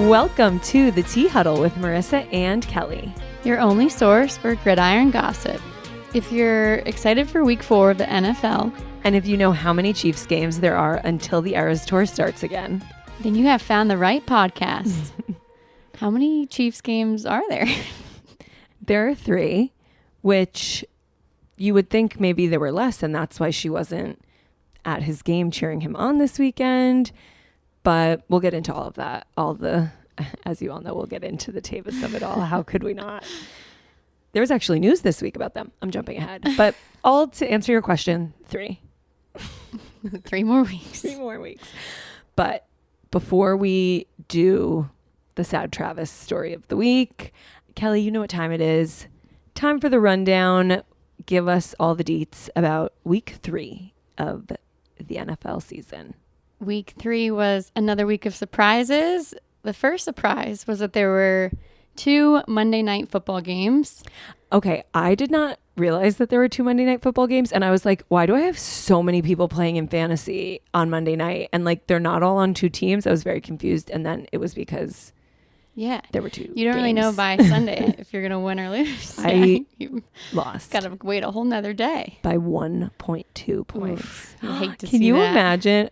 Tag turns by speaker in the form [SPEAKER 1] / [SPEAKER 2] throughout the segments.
[SPEAKER 1] Welcome to the Tea Huddle with Marisa and Kelly.
[SPEAKER 2] Your only source for gridiron gossip. If you're excited for week 4 of the NFL,
[SPEAKER 1] and if you know how many Chiefs games there are until the Eras Tour starts again,
[SPEAKER 2] then you have found the right podcast. How many Chiefs games are there?
[SPEAKER 1] There are 3, which you would think maybe there were less, and that's why she wasn't at his game cheering him on this weekend. But we'll get into all of that. As you all know, we'll get into the Tavis of it all. How could we not? There was actually news this week about them. I'm jumping ahead. But all to answer your question, 3.
[SPEAKER 2] 3 more weeks.
[SPEAKER 1] 3 more weeks. But before we do the sad Travis story of the week, Kelly, you know what time it is. Time for the rundown. Give us all the deets about week 3 of the NFL season.
[SPEAKER 2] Week 3 was another week of surprises. The first surprise was that there were 2 Monday Night Football games.
[SPEAKER 1] Okay, I did not realize that there were 2 Monday Night Football games, and I was like, why do I have so many people playing in fantasy on Monday night? And like, they're not all on 2 teams. I was very confused, and then it was because there were 2
[SPEAKER 2] You don't
[SPEAKER 1] games.
[SPEAKER 2] really know by Sunday if you're going to win or lose.
[SPEAKER 1] You lost.
[SPEAKER 2] Got to wait a whole nother day.
[SPEAKER 1] By 1.2 points.
[SPEAKER 2] Oof, I hate to see that.
[SPEAKER 1] Can you imagine?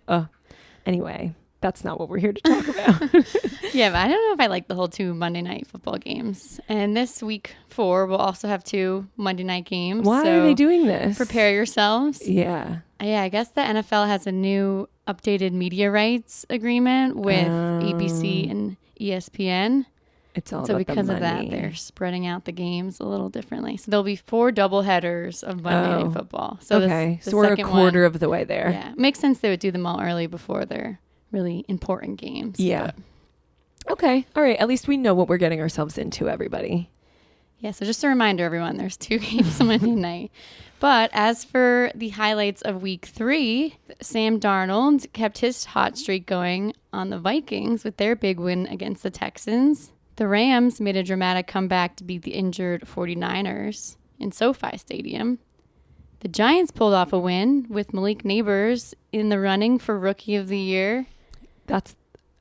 [SPEAKER 1] Anyway, that's not what we're here to talk about.
[SPEAKER 2] Yeah, but I don't know if I like the whole 2 Monday Night Football games. And this week 4, we'll also have 2 Monday night games.
[SPEAKER 1] Why are they doing this?
[SPEAKER 2] Prepare yourselves.
[SPEAKER 1] Yeah.
[SPEAKER 2] Yeah, I guess the NFL has a new updated media rights agreement with ABC and ESPN.
[SPEAKER 1] It's all
[SPEAKER 2] so
[SPEAKER 1] about
[SPEAKER 2] because
[SPEAKER 1] the
[SPEAKER 2] of
[SPEAKER 1] money.
[SPEAKER 2] that, they're spreading out the games a little differently. So there'll be 4 doubleheaders of Monday Night Football. So
[SPEAKER 1] okay,
[SPEAKER 2] the
[SPEAKER 1] so we're a quarter
[SPEAKER 2] one,
[SPEAKER 1] of the way there.
[SPEAKER 2] Yeah, it makes sense they would do them all early before their really important games.
[SPEAKER 1] Yeah.
[SPEAKER 2] But.
[SPEAKER 1] Okay. All right. At least we know what we're getting ourselves into, everybody.
[SPEAKER 2] Yeah, so just a reminder, everyone, there's 2 games on Monday night. But as for the highlights of week 3, Sam Darnold kept his hot streak going on the Vikings with their big win against the Texans. The Rams made a dramatic comeback to beat the injured 49ers in SoFi Stadium. The Giants pulled off a win with Malik Neighbors in the running for Rookie of the Year.
[SPEAKER 1] That's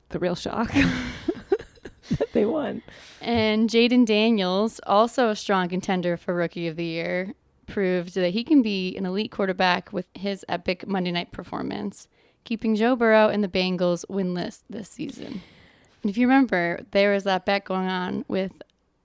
[SPEAKER 1] the real shock that they won.
[SPEAKER 2] And Jaden Daniels, also a strong contender for Rookie of the Year, proved that he can be an elite quarterback with his epic Monday night performance, keeping Joe Burrow and the Bengals winless this season. And if you remember, there was that bet going on with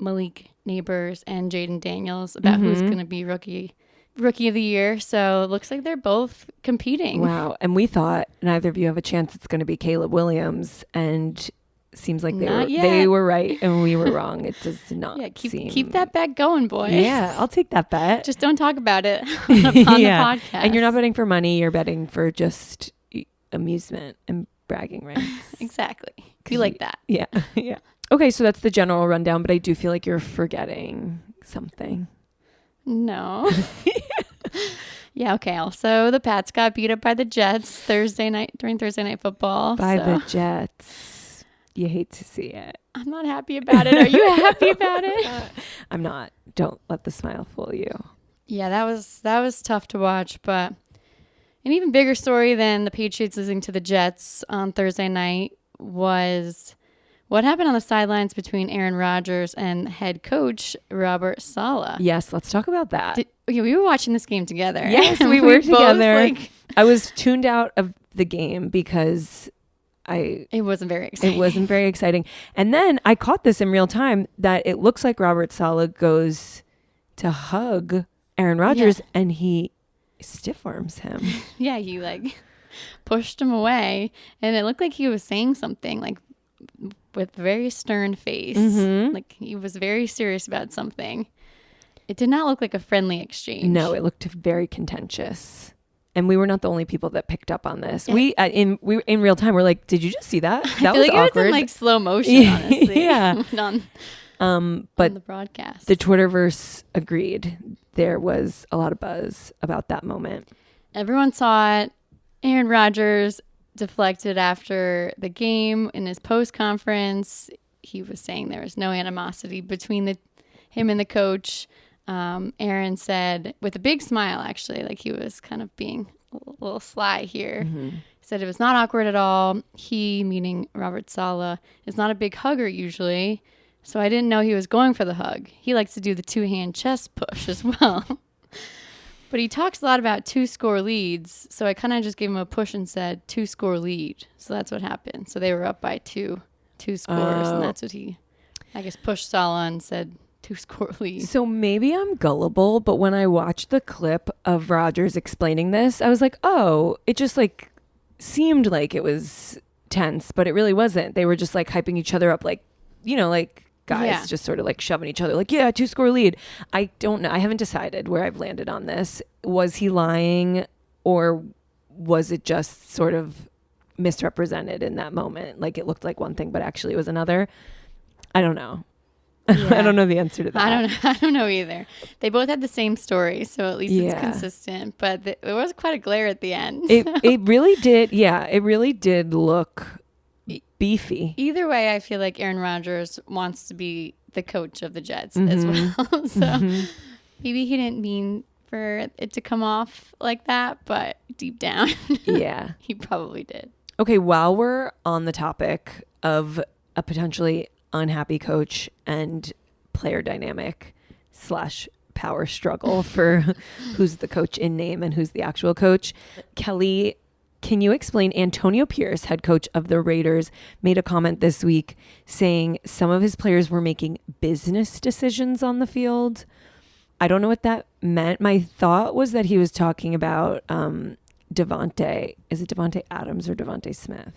[SPEAKER 2] Malik Neighbors and Jaden Daniels about who's going to be Rookie of the Year. So it looks like they're both competing.
[SPEAKER 1] Wow. And we thought neither of you have a chance it's going to be Caleb Williams. And seems like they were right and we were wrong. It does not
[SPEAKER 2] keep that bet going, boys.
[SPEAKER 1] Yeah, I'll take that bet.
[SPEAKER 2] Just don't talk about it on the podcast.
[SPEAKER 1] And you're not betting for money. You're betting for just amusement and bragging rights.
[SPEAKER 2] Exactly. We like that.
[SPEAKER 1] Yeah. Yeah. Okay, so that's the general rundown, but I do feel like you're forgetting something.
[SPEAKER 2] No. Yeah, okay. Also, the Pats got beat up by the Jets during Thursday Night Football.
[SPEAKER 1] By the Jets. You hate to see it.
[SPEAKER 2] I'm not happy about it. Are you happy about it?
[SPEAKER 1] I'm not. Don't let the smile fool you.
[SPEAKER 2] Yeah, that was tough to watch, but an even bigger story than the Patriots losing to the Jets on Thursday night was what happened on the sidelines between Aaron Rodgers and head coach Robert Saleh.
[SPEAKER 1] Yes, let's talk about that.
[SPEAKER 2] We were watching this game together.
[SPEAKER 1] Yes, we were together. I was tuned out of the game because it wasn't very exciting. And then I caught this in real time that it looks like Robert Saleh goes to hug Aaron Rodgers and he stiff arms him.
[SPEAKER 2] Yeah, he pushed him away and it looked like he was saying something with very stern face. Mm-hmm. Like he was very serious about something. It did not look like a friendly exchange.
[SPEAKER 1] No, it looked very contentious. And we were not the only people that picked up on this. Yeah. We in real time, we're like, did you just see that? That was awkward.
[SPEAKER 2] It was in slow motion, honestly.
[SPEAKER 1] Yeah.
[SPEAKER 2] But on the broadcast.
[SPEAKER 1] The Twitterverse agreed. There was a lot of buzz about that moment.
[SPEAKER 2] Everyone saw it. Aaron Rodgers deflected after the game in his post conference. He was saying there was no animosity between him and the coach. Aaron said with a big smile, actually, like he was kind of being little sly here. He said it was not awkward at all. He, meaning Robert Saleh, is not a big hugger usually, so I didn't know he was going for the hug. He likes to do the 2-hand chest push as well. But he talks a lot about 2-score leads, so I kind of just gave him a push and said 2-score lead. So that's what happened. So they were up by two scores, and that's what he, I guess, pushed Saleh and said 2-score lead.
[SPEAKER 1] So maybe I'm gullible, but when I watched the clip of Rodgers explaining this, I was like, oh, it just like seemed like it was tense, but it really wasn't. They were just like hyping each other up, like, you know, like guys just sort of like shoving each other, like, yeah, 2-score lead. I don't know. I haven't decided where I've landed on this. Was he lying, or was it just sort of misrepresented in that moment? Like it looked like one thing, but actually it was another. I don't know.
[SPEAKER 2] Yeah.
[SPEAKER 1] I don't know the answer to that.
[SPEAKER 2] I don't know either. They both had the same story, so at least it's consistent. But there was quite a glare at the end.
[SPEAKER 1] It really did. Yeah, it really did look beefy.
[SPEAKER 2] Either way, I feel like Aaron Rodgers wants to be the coach of the Jets as well. So maybe he didn't mean for it to come off like that, but deep down,
[SPEAKER 1] yeah,
[SPEAKER 2] he probably did.
[SPEAKER 1] Okay, while we're on the topic of a potentially unhappy coach and player dynamic / power struggle for who's the coach in name and who's the actual coach, Kelly, can you explain? Antonio Pierce, head coach of the Raiders, made a comment this week saying some of his players were making business decisions on the field. I don't know what that meant. My thought was that he was talking about Devontae. Is it Devontae Adams or Devontae Smith?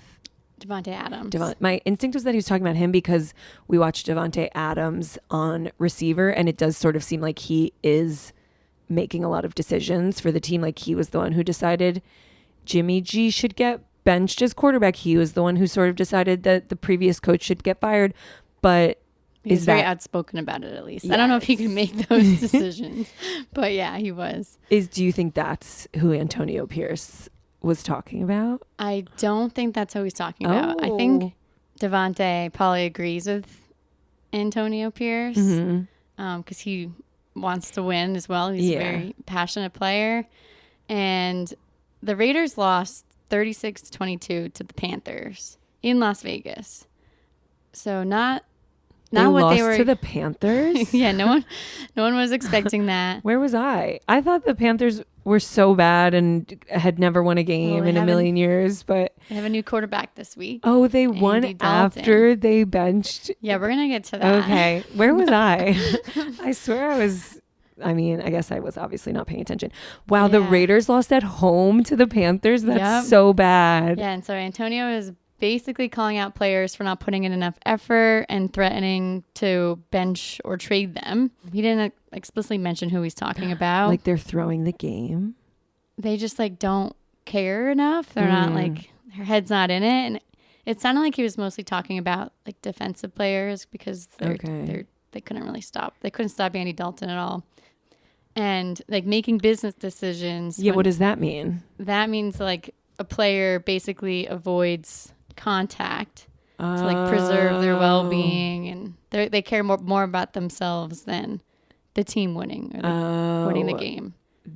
[SPEAKER 2] Devontae Adams.
[SPEAKER 1] My instinct was that he was talking about him because we watched Devontae Adams on receiver, and it does sort of seem like he is making a lot of decisions for the team. Like he was the one who decided Jimmy G should get benched as quarterback. He was the one who sort of decided that the previous coach should get fired. But
[SPEAKER 2] he's very outspoken about it, at least. Yes. I don't know if he can make those decisions, but yeah, he was.
[SPEAKER 1] Do you think that's who Antonio Pierce was talking about?
[SPEAKER 2] I don't think that's who he's talking about. I think Devontae probably agrees with Antonio Pierce because he wants to win as well. He's a very passionate player. And the Raiders lost 36-22 to the Panthers in Las Vegas. So not what they were
[SPEAKER 1] to the Panthers.
[SPEAKER 2] Yeah, no one was expecting that.
[SPEAKER 1] Where was I? I thought the Panthers were so bad and had never won a game in a million years. But
[SPEAKER 2] they have a new quarterback this week.
[SPEAKER 1] Oh, they won after they benched.
[SPEAKER 2] Yeah, we're gonna get to that.
[SPEAKER 1] Okay, where was I? I swear I was. I mean, I guess I was obviously not paying attention. Wow, the Raiders lost at home to the Panthers. That's so bad.
[SPEAKER 2] Yeah, and so Antonio is basically calling out players for not putting in enough effort and threatening to bench or trade them. He didn't explicitly mention who he's talking about.
[SPEAKER 1] Like they're throwing the game.
[SPEAKER 2] They just like don't care enough. They're not like, their head's not in it. And it sounded like he was mostly talking about like defensive players because they couldn't really stop. They couldn't stop Andy Dalton at all. And like making business decisions.
[SPEAKER 1] Yeah, what does that mean?
[SPEAKER 2] That means like a player basically avoids contact to like preserve their well-being, and they care more about themselves than the team winning or winning the game.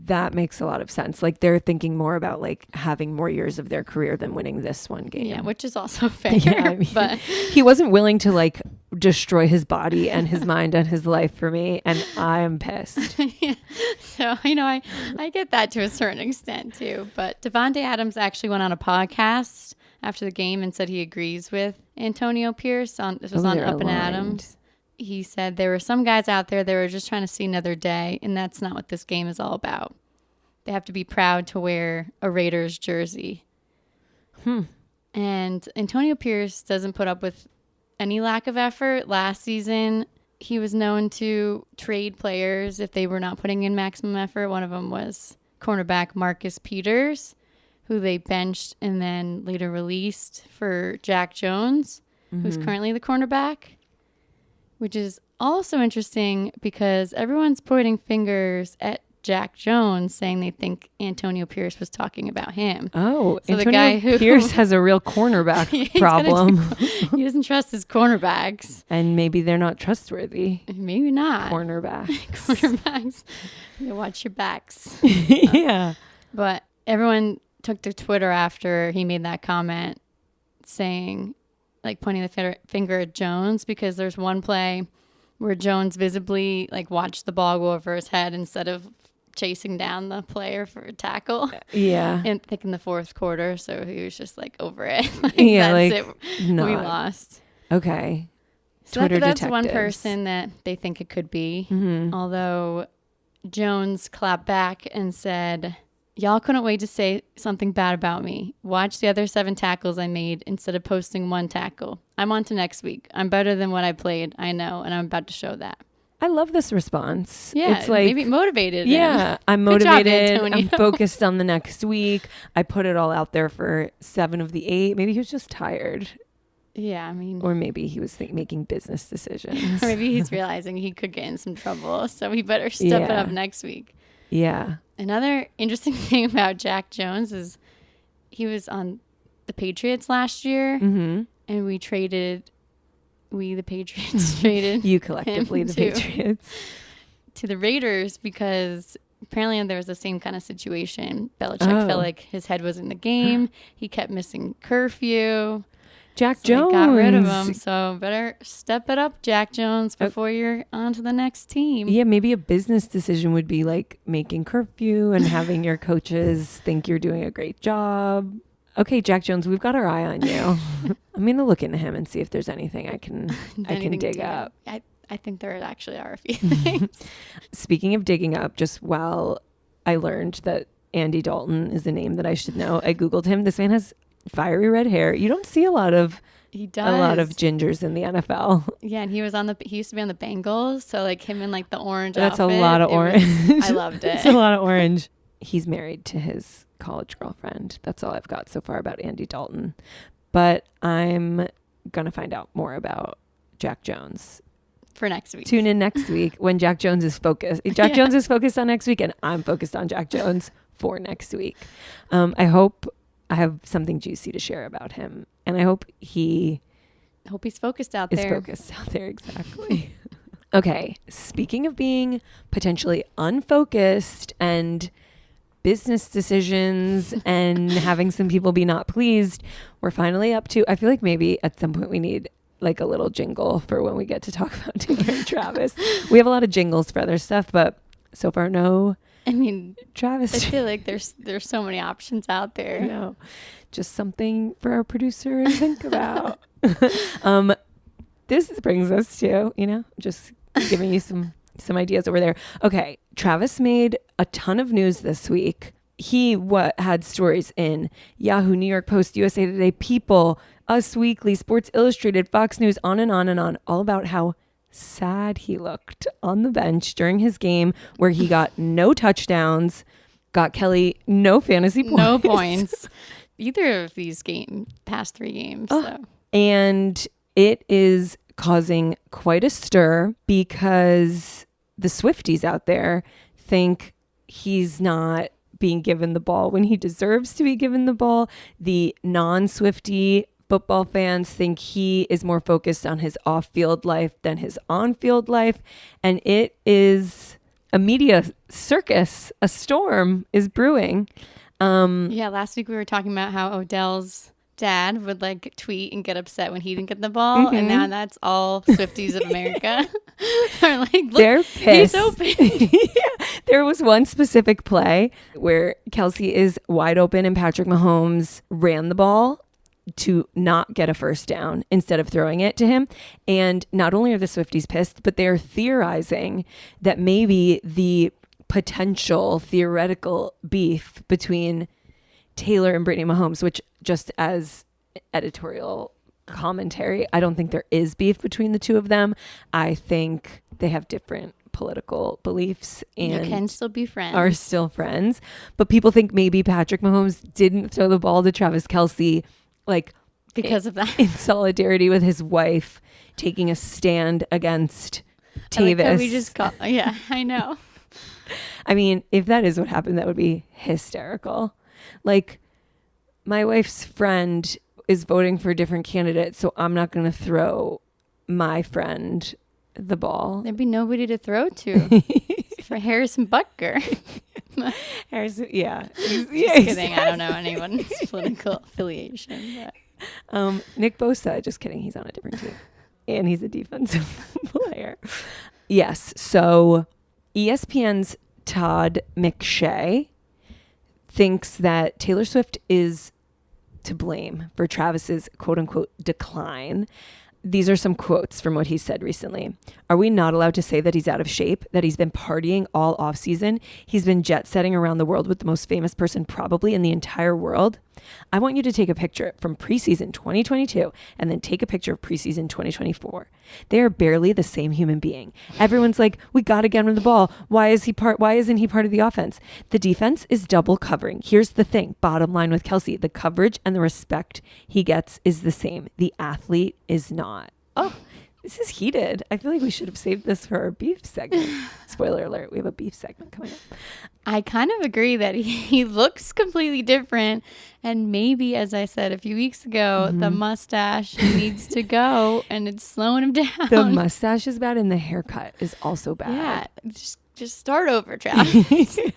[SPEAKER 1] That makes a lot of sense. Like they're thinking more about like having more years of their career than winning this one game.
[SPEAKER 2] Yeah, which is also fair.
[SPEAKER 1] Yeah, I mean, but he wasn't willing to like destroy his body and his mind and his life for me, and I'm pissed.
[SPEAKER 2] Yeah. So, you know, I get that to a certain extent too. But Devontae Adams actually went on a podcast after the game and said he agrees with Antonio Pierce. This was on Up and Adams. He said there were some guys out there that were just trying to see another day, and that's not what this game is all about. They have to be proud to wear a Raiders jersey. And Antonio Pierce doesn't put up with any lack of effort. Last season, he was known to trade players if they were not putting in maximum effort. One of them was cornerback Marcus Peters, who they benched and then later released for Jack Jones, who's currently the cornerback. Which is also interesting because everyone's pointing fingers at Jack Jones, saying they think Antonio Pierce was talking about him.
[SPEAKER 1] Oh, so Antonio Pierce has a real cornerback problem.
[SPEAKER 2] He doesn't trust his cornerbacks.
[SPEAKER 1] And maybe they're not trustworthy.
[SPEAKER 2] Maybe not.
[SPEAKER 1] Cornerbacks.
[SPEAKER 2] Cornerbacks. You watch your backs.
[SPEAKER 1] Yeah.
[SPEAKER 2] But everyone took to Twitter after he made that comment saying, like pointing the finger at Jones, because there's one play where Jones visibly like watched the ball go over his head instead of chasing down the player for a tackle.
[SPEAKER 1] Yeah.
[SPEAKER 2] And I think in the fourth quarter. So he was just like over it. Like,
[SPEAKER 1] Yeah,
[SPEAKER 2] that's
[SPEAKER 1] like,
[SPEAKER 2] it.
[SPEAKER 1] not.
[SPEAKER 2] We lost.
[SPEAKER 1] Okay.
[SPEAKER 2] So
[SPEAKER 1] Twitter
[SPEAKER 2] that's
[SPEAKER 1] detectives.
[SPEAKER 2] one person that they think it could be.
[SPEAKER 1] Mm-hmm.
[SPEAKER 2] Although Jones clapped back and said, "Y'all couldn't wait to say something bad about me. Watch the other 7 tackles I made instead of posting 1 tackle. I'm on to next week. I'm better than what I played. I know, and I'm about to show that."
[SPEAKER 1] I love this response.
[SPEAKER 2] Yeah,
[SPEAKER 1] it's like,
[SPEAKER 2] maybe it motivated him.
[SPEAKER 1] Yeah, I'm
[SPEAKER 2] Good job,
[SPEAKER 1] motivated.
[SPEAKER 2] Antonio.
[SPEAKER 1] I'm focused on the next week. I put it all out there for 7 of the 8. Maybe he was just tired.
[SPEAKER 2] Yeah, I mean.
[SPEAKER 1] Or maybe he was making business decisions.
[SPEAKER 2] Or maybe he's realizing he could get in some trouble, so he better step it up next week.
[SPEAKER 1] Yeah.
[SPEAKER 2] Another interesting thing about Jack Jones is he was on the Patriots last year, and we the Patriots traded
[SPEAKER 1] You collectively, the Patriots.
[SPEAKER 2] to the Raiders because apparently there was the same kind of situation. Belichick felt like his head was in the game. He kept missing curfew.
[SPEAKER 1] Jack
[SPEAKER 2] So
[SPEAKER 1] Jones.
[SPEAKER 2] they got rid of him. So better step it up, Jack Jones, before you're on to the next team.
[SPEAKER 1] Yeah, maybe a business decision would be like making curfew and having your coaches think you're doing a great job. Okay, Jack Jones, we've got our eye on you. I'm going to look into him and see if there's anything I can dig up.
[SPEAKER 2] I think there actually are a few things.
[SPEAKER 1] Speaking of digging up, just while I learned that Andy Dalton is a name that I should know, I Googled him. This man has fiery red hair. You don't see a lot of gingers in the NFL.
[SPEAKER 2] Yeah, and he used to be on the Bengals, so like him in like the orange
[SPEAKER 1] That's
[SPEAKER 2] outfit,
[SPEAKER 1] a lot of orange.
[SPEAKER 2] I loved it.
[SPEAKER 1] It's a lot of orange. He's married to his college girlfriend. That's all I've got so far about Andy Dalton. But I'm going to find out more about Jack Jones
[SPEAKER 2] for next week.
[SPEAKER 1] Tune in next week when Jack Jones is focused. Jack Jones is focused on next week, and I'm focused on Jack Jones for next week. I hope I have something juicy to share about him, and I hope he's
[SPEAKER 2] focused out there.
[SPEAKER 1] Exactly. Okay, speaking of being potentially unfocused and business decisions and having some people be not pleased, we're finally up to, I feel like maybe at some point we need like a little jingle for when we get to talk about Taylor and Travis. We have a lot of jingles for other stuff, but so far no.
[SPEAKER 2] I mean,
[SPEAKER 1] Travis.
[SPEAKER 2] I feel like there's so many options out there.
[SPEAKER 1] No, just something for our producer to think about. This brings us to, just giving you some ideas over there. Okay, Travis made a ton of news this week. He had stories in Yahoo, New York Post, USA Today, People, Us Weekly, Sports Illustrated, Fox News, on and on and on, all about how sad he looked on the bench during his game where he got no touchdowns, got Kelly no fantasy points.
[SPEAKER 2] No points. Either of these past 3 games. So.
[SPEAKER 1] And it is causing quite a stir because the Swifties out there think he's not being given the ball when he deserves to be given the ball. The non-Swiftie football fans think he is more focused on his off-field life than his on-field life. And it is a media circus. A storm is brewing.
[SPEAKER 2] Last week we were talking about how Odell's dad would like tweet and get upset when he didn't get the ball. Mm-hmm. And now that's all Swifties of America are like, look,
[SPEAKER 1] they're pissed.
[SPEAKER 2] He's open.
[SPEAKER 1] Yeah. There was one specific play where Kelsey is wide open and Patrick Mahomes ran the ball to not get a first down instead of throwing it to him. And not only are the Swifties pissed, but they're theorizing that maybe the potential theoretical beef between Taylor and Brittany Mahomes, which just as editorial commentary, I don't think there is beef between the two of them. I think they have different political beliefs and
[SPEAKER 2] you can still be friends.
[SPEAKER 1] Are still friends. But people think maybe Patrick Mahomes didn't throw the ball to Travis Kelce
[SPEAKER 2] because of that,
[SPEAKER 1] in solidarity with his wife taking a stand against Tavis.
[SPEAKER 2] Yeah, I know.
[SPEAKER 1] I mean, if that is what happened, that would be hysterical. Like, my wife's friend is voting for a different candidate, so I'm not going to throw my friend the ball.
[SPEAKER 2] There'd be nobody to throw to for Harrison Butker.
[SPEAKER 1] Yeah.
[SPEAKER 2] Just kidding. I don't know anyone's political affiliation. But.
[SPEAKER 1] Nick Bosa, just kidding. He's on a different team. And he's a defensive player. Yes. So ESPN's Todd McShay thinks that Taylor Swift is to blame for Travis's quote unquote decline. These are some quotes from what he said recently. Are we not allowed to say that he's out of shape, that he's been partying all off season? He's been jet setting around the world with the most famous person probably in the entire world. I want you to take a picture from preseason 2022 and then take a picture of preseason 2024. They are barely the same human being. Everyone's like, we got to get him the ball. Why isn't he part of the offense? The defense is double covering. Here's the thing. Bottom line with Kelsey, the coverage and the respect he gets is the same. The athlete is not. Oh, this is heated. I feel like we should have saved this for our beef segment. Spoiler alert, we have a beef segment coming up.
[SPEAKER 2] I kind of agree that he looks completely different. And maybe, as I said a few weeks ago, the mustache needs to go and it's slowing him down.
[SPEAKER 1] The mustache is bad and the haircut is also bad.
[SPEAKER 2] Yeah, just start over, Travis.
[SPEAKER 1] Yeah.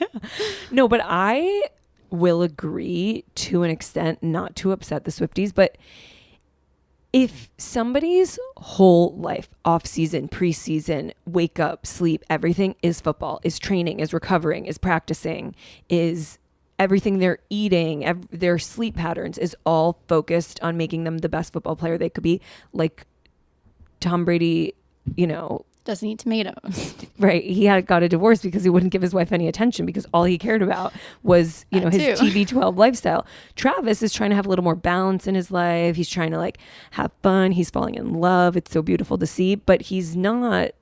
[SPEAKER 1] No, but I will agree to an extent, not to upset the Swifties, but if somebody's whole life, off season, preseason, wake up, sleep, everything is football, is training, is recovering, is practicing, is everything they're eating, their sleep patterns is all focused on making them the best football player they could be, like Tom Brady,
[SPEAKER 2] doesn't eat tomatoes.
[SPEAKER 1] Right. He got a divorce because he wouldn't give his wife any attention because all he cared about was, his TB12 lifestyle. Travis is trying to have a little more balance in his life. He's trying to have fun. He's falling in love. It's so beautiful to see, but he's not.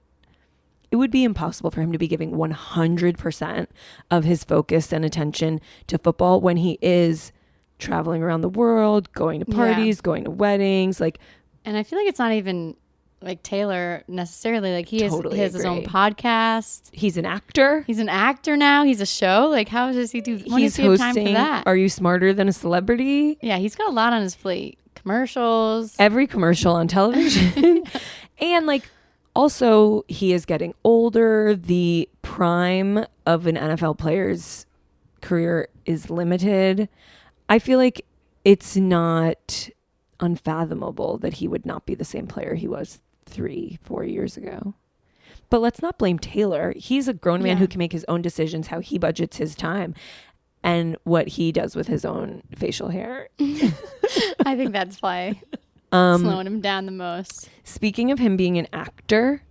[SPEAKER 1] It would be impossible for him to be giving 100% of his focus and attention to football when he is traveling around the world, going to parties, going to weddings.
[SPEAKER 2] And I feel like it's not even like Taylor necessarily. He has his own podcast.
[SPEAKER 1] He's an actor.
[SPEAKER 2] He's an actor now. He's a show. How does he do? When does he have time for that?
[SPEAKER 1] Are You Smarter Than a Celebrity?
[SPEAKER 2] Yeah, he's got a lot on his plate. Commercials.
[SPEAKER 1] Every commercial on television. And also he is getting older. The prime of an NFL player's career is limited. I feel like it's not unfathomable that he would not be the same player he was 3-4 years ago. But let's not blame Taylor. He's a grown man who can make his own decisions, how he budgets his time and what he does with his own facial hair.
[SPEAKER 2] I think that's why slowing him down the most.
[SPEAKER 1] Speaking of him being an actor,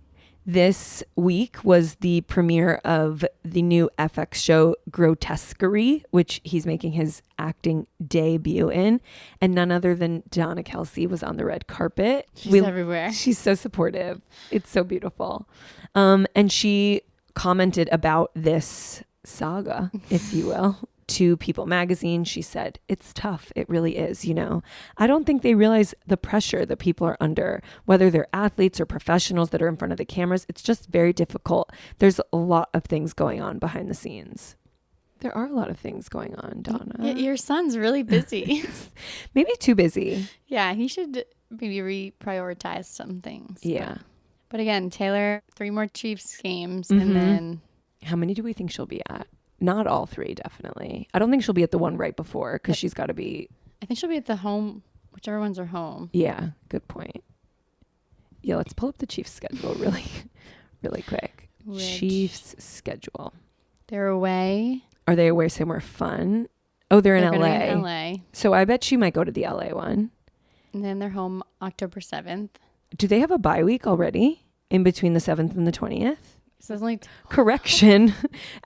[SPEAKER 1] this week was the premiere of the new FX show Grotesquerie, which he's making his acting debut in. And none other than Donna Kelsey was on the red carpet.
[SPEAKER 2] She's everywhere.
[SPEAKER 1] She's so supportive. It's so beautiful. And she commented about this saga, if you will, to People magazine. She said, it's tough. It really is. I don't think they realize the pressure that people are under, whether they're athletes or professionals that are in front of the cameras. It's just very difficult. There's a lot of things going on behind the scenes. There are a lot of things going on, Donna.
[SPEAKER 2] Your son's really busy.
[SPEAKER 1] Maybe too busy.
[SPEAKER 2] Yeah, he should maybe reprioritize some things.
[SPEAKER 1] Yeah.
[SPEAKER 2] But again, Taylor, 3 more Chiefs games and then...
[SPEAKER 1] How many do we think she'll be at? Not all 3, definitely. I don't think she'll be at the one right before because she's got to be...
[SPEAKER 2] I think she'll be at the home, whichever ones are home.
[SPEAKER 1] Yeah, good point. Yeah, let's pull up the Chiefs schedule really, really quick. Chiefs schedule.
[SPEAKER 2] They're away.
[SPEAKER 1] Are they away somewhere fun? Oh, they're in LA.
[SPEAKER 2] In LA.
[SPEAKER 1] So I bet she might go to the LA one.
[SPEAKER 2] And then they're home October 7th.
[SPEAKER 1] Do they have a bye week already in between the 7th and the 20th?
[SPEAKER 2] So it's only
[SPEAKER 1] correction.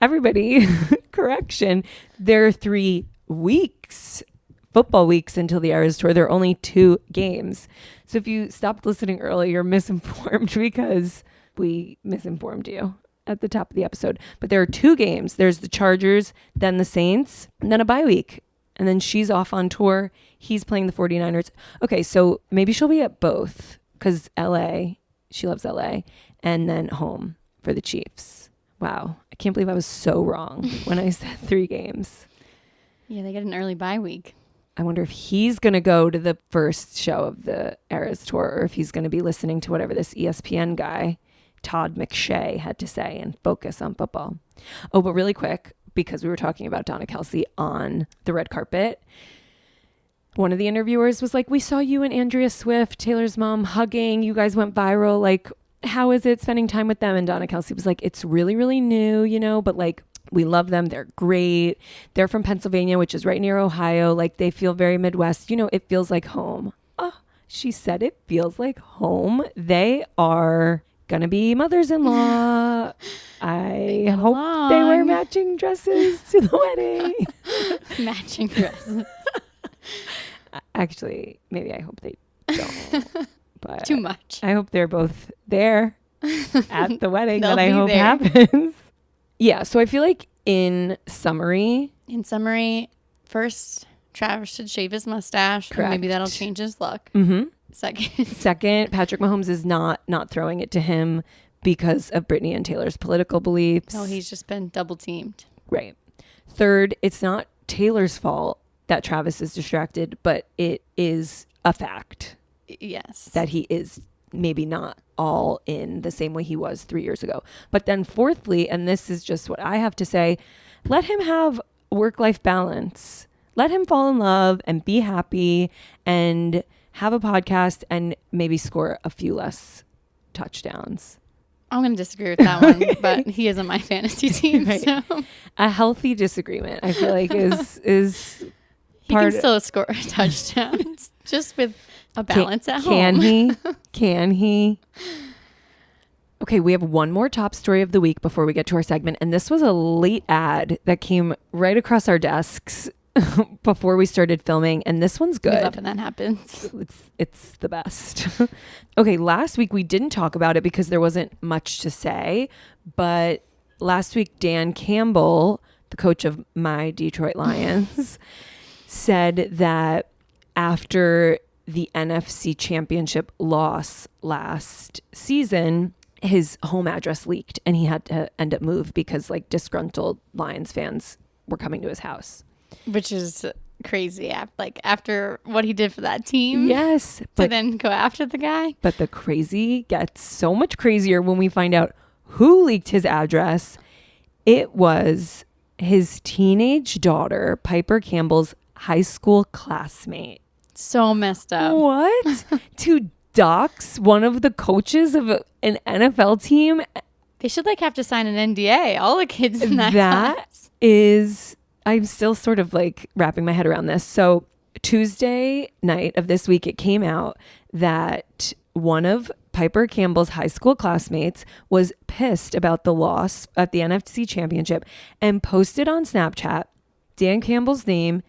[SPEAKER 1] Everybody, correction. There are 3 weeks, football weeks until the Eras Tour. There are only 2 games. So if you stopped listening early, you're misinformed because we misinformed you at the top of the episode. But there are 2 games. There's the Chargers, then the Saints, and then a bye week. And then she's off on tour. He's playing the 49ers. Okay, so maybe she'll be at both because LA, she loves LA, and then home for the Chiefs. Wow. I can't believe I was so wrong when I said 3 games.
[SPEAKER 2] Yeah, they get an early bye week.
[SPEAKER 1] I wonder if he's going to go to the first show of the Eras Tour or if he's going to be listening to whatever this ESPN guy, Todd McShay, had to say and focus on football. Oh, but really quick, because we were talking about Donna Kelsey on the red carpet. One of the interviewers was like, we saw you and Andrea Swift, Taylor's mom, hugging. You guys went viral. Like, how is it spending time with them? And Donna Kelsey was like, it's really, really new, you know, but like, we love them. They're great. They're from Pennsylvania, which is right near Ohio. Like, they feel very Midwest. You know, it feels like home. Oh, she said it feels like home. They are going to be mothers-in-law. I hope they wear matching dresses to the wedding.
[SPEAKER 2] Matching dresses.
[SPEAKER 1] Actually, maybe I hope they don't. But
[SPEAKER 2] too much.
[SPEAKER 1] I hope they're both there at the wedding that I
[SPEAKER 2] They'll
[SPEAKER 1] hope
[SPEAKER 2] be there.
[SPEAKER 1] happens. Yeah, so I feel like in summary,
[SPEAKER 2] first, Travis should shave his mustache.
[SPEAKER 1] Correct.
[SPEAKER 2] And maybe that'll change his look. Second,
[SPEAKER 1] Patrick Mahomes is not throwing it to him because of Britney and Taylor's political beliefs.
[SPEAKER 2] No, he's just been double teamed.
[SPEAKER 1] Right. Third, it's not Taylor's fault that Travis is distracted, but it is a fact.
[SPEAKER 2] Yes.
[SPEAKER 1] That he is maybe not all in the same way he was 3 years ago. But then fourthly, and this is just what I have to say, let him have work-life balance. Let him fall in love and be happy and have a podcast and maybe score a few less touchdowns.
[SPEAKER 2] I'm going to disagree with that one, but he isn't my fantasy team.
[SPEAKER 1] Right.
[SPEAKER 2] So.
[SPEAKER 1] A healthy disagreement, I feel like, is
[SPEAKER 2] he can still score touchdowns just with a balance at home.
[SPEAKER 1] Can he? Okay, we have one more top story of the week before we get to our segment. And this was a late ad that came right across our desks before we started filming. And this one's good.
[SPEAKER 2] I love when that happens.
[SPEAKER 1] It's the best. Okay, last week we didn't talk about it because there wasn't much to say. But last week, Dan Campbell, the coach of my Detroit Lions, said that after the NFC Championship loss last season, his home address leaked and he had to end up move because like disgruntled Lions fans were coming to his house.
[SPEAKER 2] Which is crazy. After what he did for that team.
[SPEAKER 1] Yes.
[SPEAKER 2] To then go after the guy.
[SPEAKER 1] But the crazy gets so much crazier when we find out who leaked his address. It was his teenage daughter, Piper Campbell's high school classmate.
[SPEAKER 2] So messed up.
[SPEAKER 1] What? To dox one of the coaches of an NFL team?
[SPEAKER 2] They should have to sign an NDA. All the kids in that class.
[SPEAKER 1] I'm still sort of wrapping my head around this. So Tuesday night of this week, it came out that one of Piper Campbell's high school classmates was pissed about the loss at the NFC Championship and posted on Snapchat Dan Campbell's name,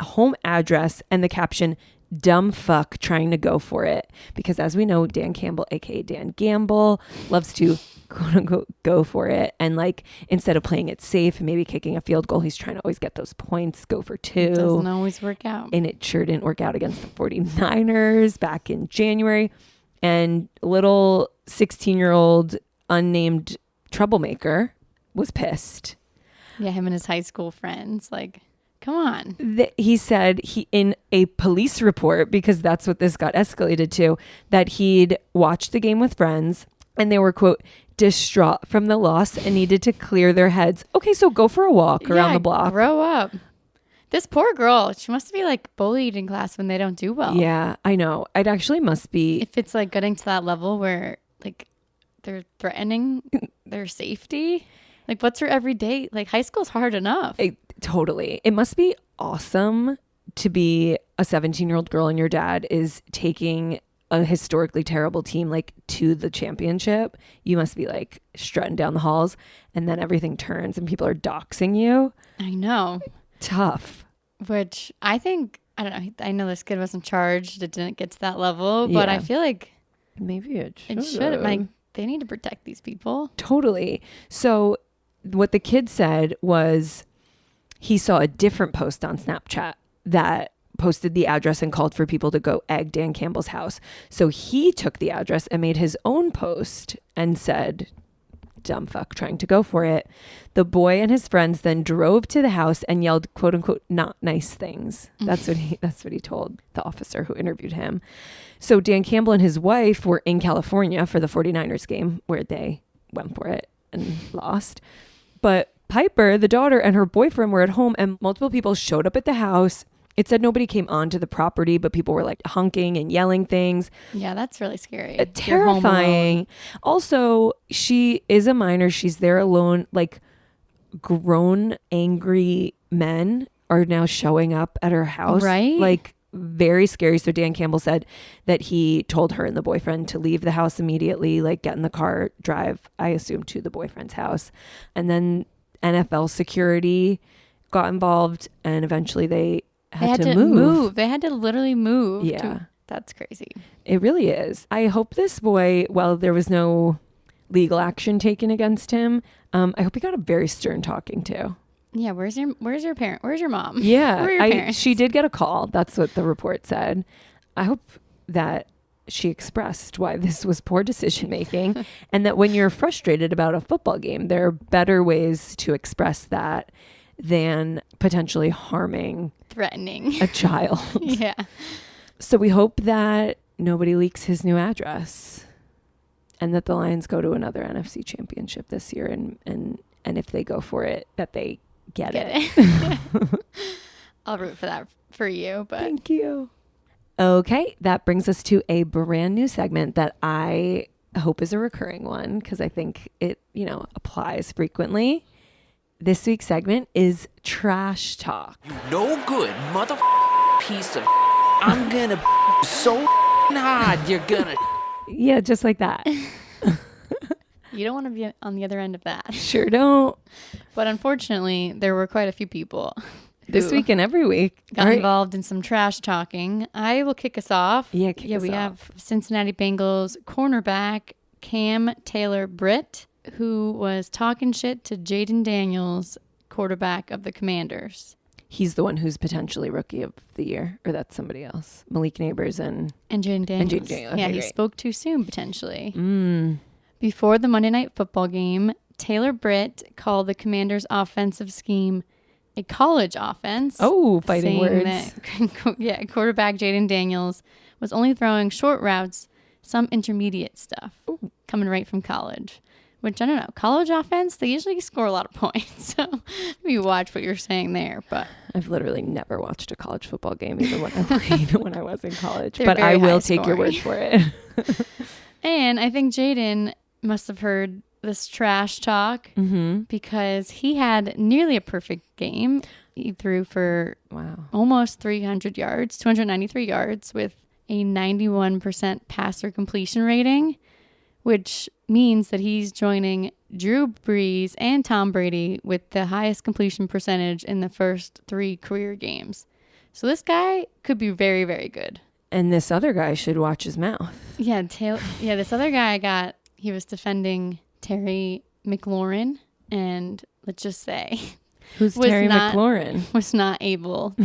[SPEAKER 1] home address, and the caption, "Dumb fuck trying to go for it." Because as we know, Dan Campbell, aka Dan Gamble, loves to quote unquote go for it. And instead of playing it safe and maybe kicking a field goal, he's trying to always get those points, go for two.
[SPEAKER 2] It doesn't always work out.
[SPEAKER 1] And it sure didn't work out against the 49ers back in January. And little 16-year-old unnamed troublemaker was pissed.
[SPEAKER 2] Yeah, him and his high school friends. Come on.
[SPEAKER 1] He said in a police report, because that's what this got escalated to, that he'd watched the game with friends and they were, quote, distraught from the loss and needed to clear their heads. Okay, so go for a walk around the block.
[SPEAKER 2] Grow up. This poor girl, she must be bullied in class when they don't do well.
[SPEAKER 1] Yeah, I know. It actually must be.
[SPEAKER 2] If it's getting to that level where they're threatening their safety. What's her everyday? High school's hard enough.
[SPEAKER 1] Totally. It must be awesome to be a 17-year-old girl and your dad is taking a historically terrible team to the championship. You must be strutting down the halls and then everything turns and people are doxing you.
[SPEAKER 2] I know.
[SPEAKER 1] Tough.
[SPEAKER 2] Which I think, I don't know. I know this kid wasn't charged. It didn't get to that level, but I feel
[SPEAKER 1] maybe it should.
[SPEAKER 2] It should. They need to protect these people.
[SPEAKER 1] Totally. So what the kid said was he saw a different post on Snapchat that posted the address and called for people to go egg Dan Campbell's house. So he took the address and made his own post and said, "Dumb fuck trying to go for it." The boy and his friends then drove to the house and yelled, quote unquote, not nice things. That's what he told the officer who interviewed him. So Dan Campbell and his wife were in California for the 49ers game where they went for it and lost. But Piper, the daughter, and her boyfriend were at home, and multiple people showed up at the house. It said nobody came onto the property, but people were like honking and yelling things.
[SPEAKER 2] Yeah, that's really scary.
[SPEAKER 1] Terrifying. Also, she is a minor. She's there alone. Like, grown, angry men are now showing up at her house.
[SPEAKER 2] Right?
[SPEAKER 1] Like, very scary. So Dan Campbell said that he told her and the boyfriend to leave the house immediately, like get in the car, drive, I assume, to the boyfriend's house. And then NFL security got involved, and eventually they had to move.
[SPEAKER 2] They had to literally move.
[SPEAKER 1] Yeah.
[SPEAKER 2] That's crazy.
[SPEAKER 1] It really is. I hope this boy, well, there was no legal action taken against him. I hope he got a very stern talking to.
[SPEAKER 2] Yeah, where's your parent? Where's your mom?
[SPEAKER 1] Yeah,
[SPEAKER 2] Where are your parents?
[SPEAKER 1] she did get a call. That's what the report said. I hope that she expressed why this was poor decision making, and that when you're frustrated about a football game, there are better ways to express that than potentially
[SPEAKER 2] threatening
[SPEAKER 1] a child.
[SPEAKER 2] Yeah.
[SPEAKER 1] So we hope that nobody leaks his new address, and that the Lions go to another NFC championship this year, and if they go for it, that they get it.
[SPEAKER 2] I'll root for that for you, but
[SPEAKER 1] thank you. Okay, that brings us to a brand new segment that I hope is a recurring one, because I think it, applies frequently. This week's segment is Trash Talk.
[SPEAKER 3] You no good mother piece of I'm gonna so hard you're gonna.
[SPEAKER 1] Yeah, just like that.
[SPEAKER 2] you don't want to be on the other end of that.
[SPEAKER 1] Sure don't.
[SPEAKER 2] But unfortunately, there were quite a few people
[SPEAKER 1] this week and every week
[SPEAKER 2] got involved in some trash talking. I will kick us off.
[SPEAKER 1] Yeah, we
[SPEAKER 2] have Cincinnati Bengals cornerback Cam Taylor-Britt, who was talking shit to Jaden Daniels, quarterback of the Commanders.
[SPEAKER 1] He's the one who's potentially rookie of the year, or that's somebody else. Malik Neighbors and
[SPEAKER 2] Jaden Daniels.
[SPEAKER 1] Okay,
[SPEAKER 2] yeah, he
[SPEAKER 1] great.
[SPEAKER 2] spoke too soon, potentially. Before the Monday Night Football game, Taylor-Britt called the Commanders' offensive scheme a college offense.
[SPEAKER 1] Oh, fighting words.
[SPEAKER 2] That, quarterback Jaden Daniels was only throwing short routes, some intermediate stuff, coming right from college. Which, I don't know, college offense, they usually score a lot of points. So maybe watch what you're saying there. But
[SPEAKER 1] I've literally never watched a college football game, even when I was in college.
[SPEAKER 2] They're
[SPEAKER 1] but I will take
[SPEAKER 2] scoring.
[SPEAKER 1] your word for it.
[SPEAKER 2] And I think Jaden must have heard this trash talk because he had nearly a perfect game. He threw for almost 300 yards, 293 yards with a 91% passer completion rating, which means that he's joining Drew Brees and Tom Brady with the highest completion percentage in the first 3 career games. So this guy could be very, very good.
[SPEAKER 1] And this other guy should watch his mouth.
[SPEAKER 2] Yeah, this other guy he was defending Terry McLaurin, and let's just say...
[SPEAKER 1] Who's Terry McLaurin?
[SPEAKER 2] Was not able...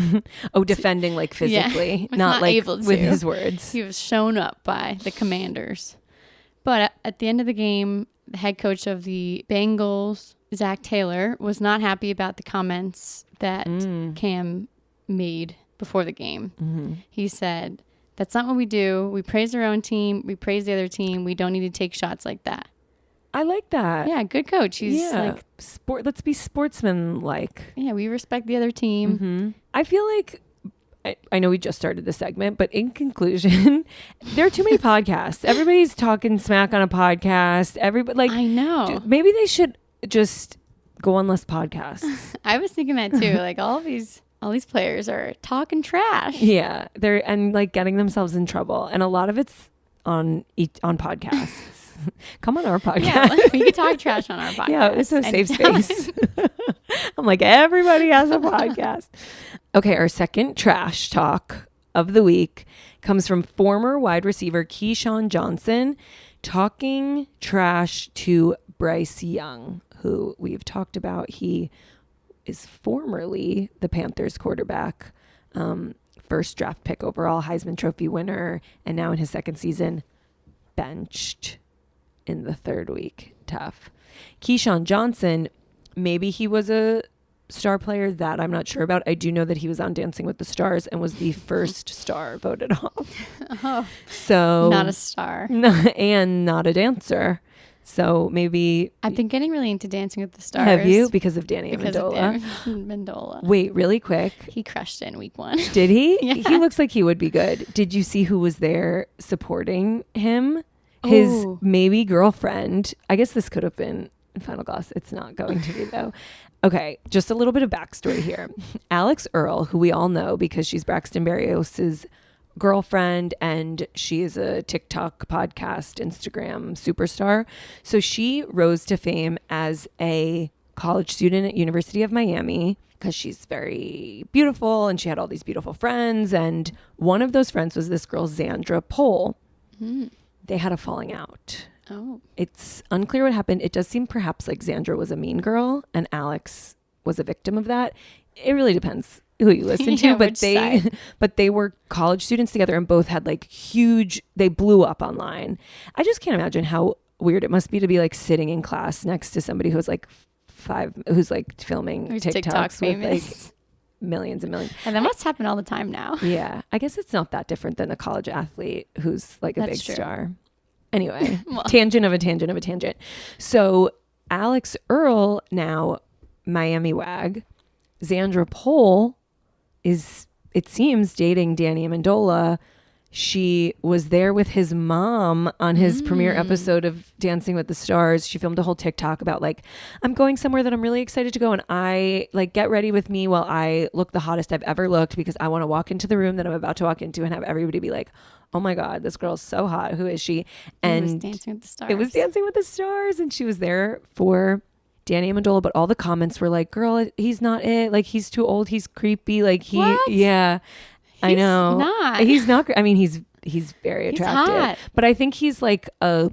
[SPEAKER 1] defending like physically,
[SPEAKER 2] yeah,
[SPEAKER 1] not like
[SPEAKER 2] able to.
[SPEAKER 1] with his words.
[SPEAKER 2] He was shown up by the Commanders. But at the end of the game, the head coach of the Bengals, Zach Taylor, was not happy about the comments that Cam made before the game. He said, "That's not what we do. We praise our own team. We praise the other team. We don't need to take shots like that."
[SPEAKER 1] I like that.
[SPEAKER 2] Yeah, good coach. He's like,
[SPEAKER 1] let's be sportsman-like.
[SPEAKER 2] Yeah, we respect the other team.
[SPEAKER 1] I feel like, I know we just started the segment, but in conclusion, there are too many podcasts. Everybody's talking smack on a podcast. Everybody,
[SPEAKER 2] I know.
[SPEAKER 1] Maybe they should just go on less podcasts.
[SPEAKER 2] I was thinking that too. Like all these players are talking trash.
[SPEAKER 1] Yeah, they're like getting themselves in trouble, and a lot of it's on podcasts. Come on our podcast.
[SPEAKER 2] Yeah, we can talk trash on our podcast.
[SPEAKER 1] Yeah, it's a safe space. I'm like, everybody has a podcast. Okay, our second trash talk of the week comes from former wide receiver Keyshawn Johnson talking trash to Bryce Young, who we've talked about. He is formerly the Panthers quarterback, first draft pick overall, Heisman Trophy winner, and now in his second season, benched in the third week. Tough. Keyshawn Johnson, maybe he was a star player that I'm not sure about. I do know that he was on Dancing with the Stars and was the first star voted off.
[SPEAKER 2] Oh,
[SPEAKER 1] so
[SPEAKER 2] not a star.
[SPEAKER 1] And not a dancer. So maybe
[SPEAKER 2] I've been getting really into Dancing with the Stars.
[SPEAKER 1] have you because of Danny
[SPEAKER 2] Because of
[SPEAKER 1] Amendola?
[SPEAKER 2] Dan Amendola.
[SPEAKER 1] Wait, really quick.
[SPEAKER 2] He crushed it in week 1.
[SPEAKER 1] Did he?
[SPEAKER 2] Yeah.
[SPEAKER 1] He looks like he would be good. Did you see who was there supporting him? His
[SPEAKER 2] Oh.
[SPEAKER 1] maybe girlfriend. I guess this could have been Final Gloss. It's not going to be though. Okay, just a little bit of backstory here. Alex Earl, who we all know because she's Braxton Berrios's girlfriend and she is a TikTok, podcast, Instagram superstar. So she rose to fame as a college student at University of Miami because she's very beautiful and she had all these beautiful friends. And one of those friends was this girl, Xandra Pohl. They had a falling out.
[SPEAKER 2] Oh.
[SPEAKER 1] It's unclear what happened. It does seem perhaps like Xandra was a mean girl and Alex was a victim of that. It really depends who you listen to,
[SPEAKER 2] Yeah,
[SPEAKER 1] but
[SPEAKER 2] which side.
[SPEAKER 1] they were college students together and both had like huge, they blew up online. I just can't imagine how weird it must be to be like sitting in class next to somebody who's like who's like filming
[SPEAKER 2] Who's
[SPEAKER 1] TikToks
[SPEAKER 2] TikTok
[SPEAKER 1] with
[SPEAKER 2] famous.
[SPEAKER 1] like millions and millions.
[SPEAKER 2] And that must happen all the time now.
[SPEAKER 1] Yeah, I guess it's not that different than a college athlete who's like a
[SPEAKER 2] That's
[SPEAKER 1] big
[SPEAKER 2] true.
[SPEAKER 1] star. Anyway,
[SPEAKER 2] Well.
[SPEAKER 1] tangent of a tangent of a tangent. So Alex Earl, now Miami Wag, Xandra Pohl is, it seems, dating Danny Amendola. She was there with his mom on his premiere episode of Dancing with the Stars. She filmed a whole TikTok about like, I'm going somewhere that I'm really excited to go and I like get ready with me while I look the hottest I've ever looked because I want to walk into the room that I'm about to walk into and have everybody be like, oh my God, this girl's so hot. Who is she?
[SPEAKER 2] And
[SPEAKER 1] And
[SPEAKER 2] it was Dancing with the Stars.
[SPEAKER 1] it was Dancing with the Stars and she was there for Danny Amendola, but all the comments were like, girl, he's not it. Like he's too old. He's creepy. Like
[SPEAKER 2] What?
[SPEAKER 1] yeah. I
[SPEAKER 2] He's
[SPEAKER 1] know.
[SPEAKER 2] not.
[SPEAKER 1] He's not. I mean, he's very
[SPEAKER 2] He's
[SPEAKER 1] attractive,
[SPEAKER 2] hot.
[SPEAKER 1] but I think he's like a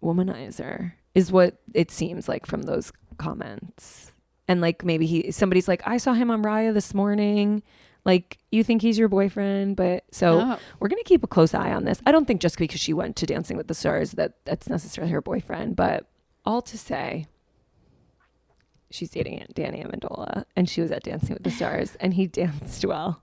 [SPEAKER 1] womanizer, is what it seems like from those comments. And like maybe somebody's like, I saw him on Raya this morning. Like you think he's your boyfriend, but so
[SPEAKER 2] Oh.
[SPEAKER 1] we're gonna keep a close eye on this. I don't think just because she went to Dancing with the Stars that's necessarily her boyfriend, but all to say, she's dating Danny Amendola, and she was at Dancing with the Stars, and he danced well.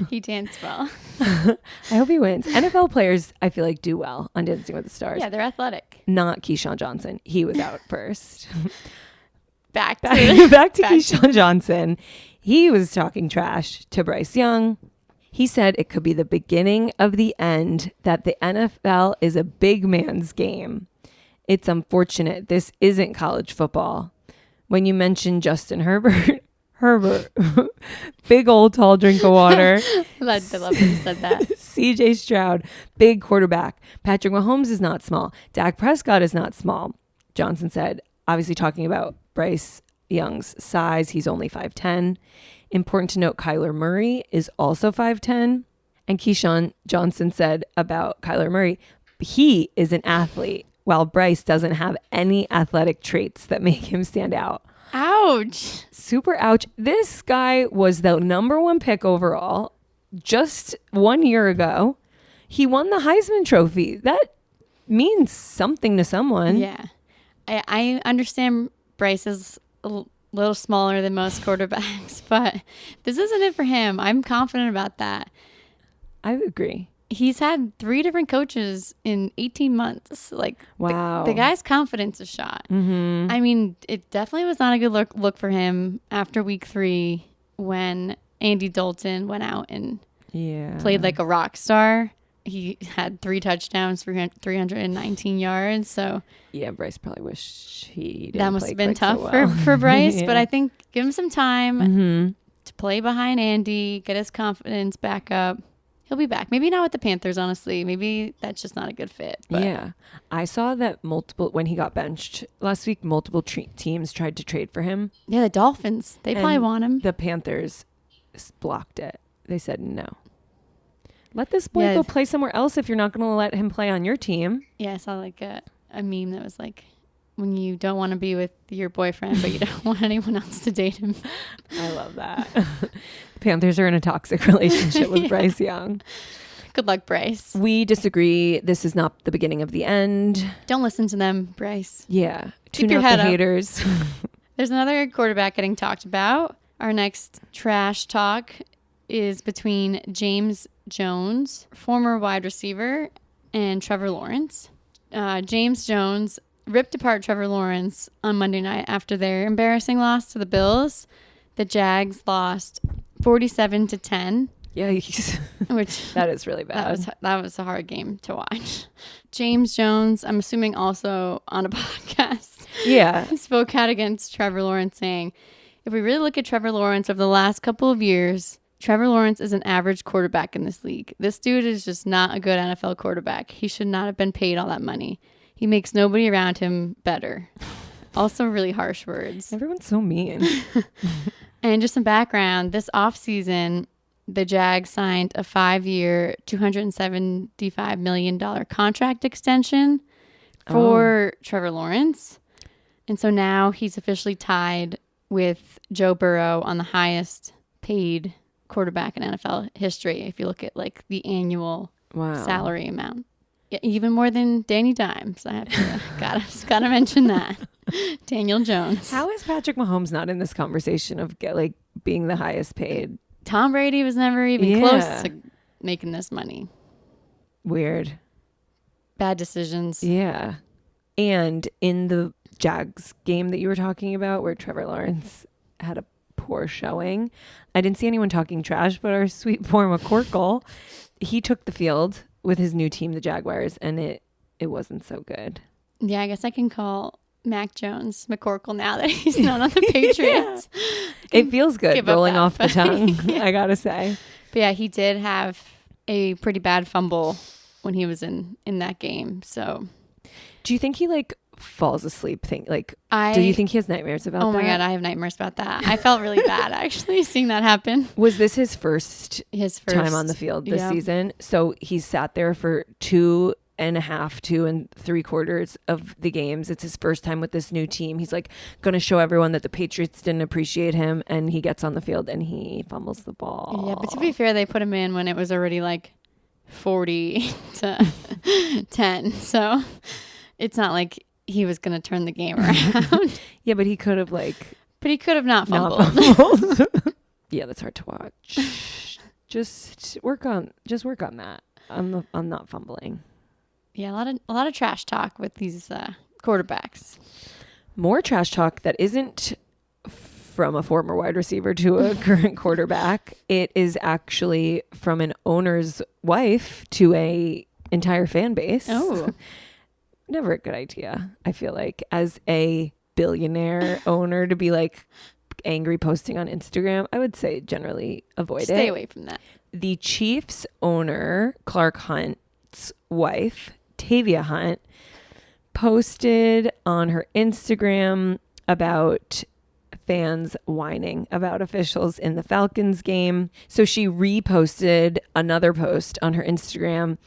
[SPEAKER 2] He danced well.
[SPEAKER 1] I hope he wins. NFL players, I feel like, do well on Dancing with the Stars.
[SPEAKER 2] Yeah, they're athletic.
[SPEAKER 1] Not Keyshawn Johnson. He was out first.
[SPEAKER 2] Back to
[SPEAKER 1] Back to
[SPEAKER 2] back
[SPEAKER 1] Keyshawn Johnson. He was talking trash to Bryce Young. He said it could be the beginning of the end, that the NFL is a big man's game. It's unfortunate this isn't college football. When you mentioned Justin Herbert, big old tall drink of water.
[SPEAKER 2] I love that you said that.
[SPEAKER 1] CJ Stroud, big quarterback. Patrick Mahomes is not small. Dak Prescott is not small. Johnson said, obviously talking about Bryce Young's size, he's only 5'10". Important to note, Kyler Murray is also 5'10". And Keyshawn Johnson said about Kyler Murray, he is an athlete, while Bryce doesn't have any athletic traits that make him stand out.
[SPEAKER 2] Ouch.
[SPEAKER 1] Super ouch. This guy was the #1 pick overall just 1 year ago. He won the Heisman Trophy. That means something to someone.
[SPEAKER 2] Yeah. I understand Bryce is a little smaller than most quarterbacks, but this isn't it for him. I'm confident about that.
[SPEAKER 1] I agree.
[SPEAKER 2] He's had 3 different coaches in 18 months. Like,
[SPEAKER 1] Wow.
[SPEAKER 2] the guy's confidence is shot.
[SPEAKER 1] Mm-hmm.
[SPEAKER 2] I mean, it definitely was not a good look for him after week 3 when Andy Dalton went out and played like a rock star. He had 3 touchdowns, 319 yards. So
[SPEAKER 1] Yeah, Bryce probably wished he didn't
[SPEAKER 2] that must
[SPEAKER 1] play
[SPEAKER 2] have been
[SPEAKER 1] quite so
[SPEAKER 2] tough
[SPEAKER 1] well.
[SPEAKER 2] for Bryce.
[SPEAKER 1] Yeah.
[SPEAKER 2] But I think give him some time
[SPEAKER 1] Mm-hmm.
[SPEAKER 2] to play behind Andy, get his confidence back up. He'll be back. Maybe not with the Panthers, honestly. Maybe that's just not a good fit. But
[SPEAKER 1] Yeah. I saw that when he got benched last week, multiple teams tried to trade for him.
[SPEAKER 2] yeah, the Dolphins, they probably
[SPEAKER 1] And
[SPEAKER 2] want him.
[SPEAKER 1] The Panthers blocked it. They said no. Let this boy
[SPEAKER 2] Yeah.
[SPEAKER 1] go play somewhere else if you're not going to let him play on your team.
[SPEAKER 2] Yeah, I saw like a meme that was like, when you don't want to be with your boyfriend, but you don't want anyone else to date him.
[SPEAKER 1] I love that. The Panthers are in a toxic relationship with Bryce Young.
[SPEAKER 2] Good luck, Bryce.
[SPEAKER 1] We disagree. This is not the beginning of the end.
[SPEAKER 2] Don't listen to them, Bryce.
[SPEAKER 1] Yeah.
[SPEAKER 2] Keep
[SPEAKER 1] Tune
[SPEAKER 2] your
[SPEAKER 1] out
[SPEAKER 2] head
[SPEAKER 1] the
[SPEAKER 2] up.
[SPEAKER 1] haters.
[SPEAKER 2] There's another quarterback getting talked about. Our next trash talk is between James Jones, former wide receiver, and Trevor Lawrence. James Jones ripped apart Trevor Lawrence on Monday night after their embarrassing loss to the Bills. The Jags lost 47-10.
[SPEAKER 1] Yikes.
[SPEAKER 2] Which
[SPEAKER 1] that is really bad.
[SPEAKER 2] That was a hard game to watch. James Jones, I'm assuming also on a podcast, spoke out against Trevor Lawrence, saying, if we really look at Trevor Lawrence over the last couple of years, Trevor Lawrence is an average quarterback in this league. This dude is just not a good NFL quarterback. He should not have been paid all that money. He makes nobody around him better. Also really harsh words.
[SPEAKER 1] Everyone's so mean.
[SPEAKER 2] And just some background, this offseason, the Jags signed a 5-year, $275 million contract extension for Trevor Lawrence. And so now he's officially tied with Joe Burrow on the highest paid quarterback in NFL history. If you look at like the annual salary amount, even more than Danny Dimes. I have to gotta mention that. Daniel Jones.
[SPEAKER 1] How is Patrick Mahomes not in this conversation of being the highest paid?
[SPEAKER 2] Tom Brady was never even close to making this money.
[SPEAKER 1] Weird.
[SPEAKER 2] Bad decisions.
[SPEAKER 1] Yeah. And in the Jags game that you were talking about where Trevor Lawrence had a poor showing, I didn't see anyone talking trash, but our sweet boy McCorkle, he took the field with his new team, the Jaguars, and it wasn't so good.
[SPEAKER 2] Yeah, I guess I can call Mac Jones McCorkle now that he's not on the Patriots.
[SPEAKER 1] It feels good rolling off the tongue, I gotta say.
[SPEAKER 2] But yeah, he did have a pretty bad fumble when he was in that game. So,
[SPEAKER 1] do you think he falls asleep? Do you think he has nightmares about that?
[SPEAKER 2] Oh my God, I have nightmares about that. I felt really bad actually seeing that happen.
[SPEAKER 1] Was this his first time on the field this season? So he sat there for 2.5, 2 3/4 of the games. It's his first time with this new team. He's going to show everyone that the Patriots didn't appreciate him, and he gets on the field and he fumbles the ball.
[SPEAKER 2] Yeah, but to be fair, they put him in when it was already 40-10. So it's not like he was going to turn the game around.
[SPEAKER 1] Yeah, but he could have
[SPEAKER 2] But he could have not fumbled.
[SPEAKER 1] Yeah, that's hard to watch. Just work on that. I'm not fumbling.
[SPEAKER 2] Yeah, a lot of trash talk with these quarterbacks.
[SPEAKER 1] More trash talk that isn't from a former wide receiver to a current quarterback. It is actually from an owner's wife to a entire fan base.
[SPEAKER 2] Oh.
[SPEAKER 1] Never a good idea, I feel like, as a billionaire owner to be angry posting on Instagram. I would say generally avoid it.
[SPEAKER 2] Stay away from that.
[SPEAKER 1] The Chiefs owner, Clark Hunt's wife, Tavia Hunt, posted on her Instagram about fans whining about officials in the Falcons game. So she reposted another post on her Instagram.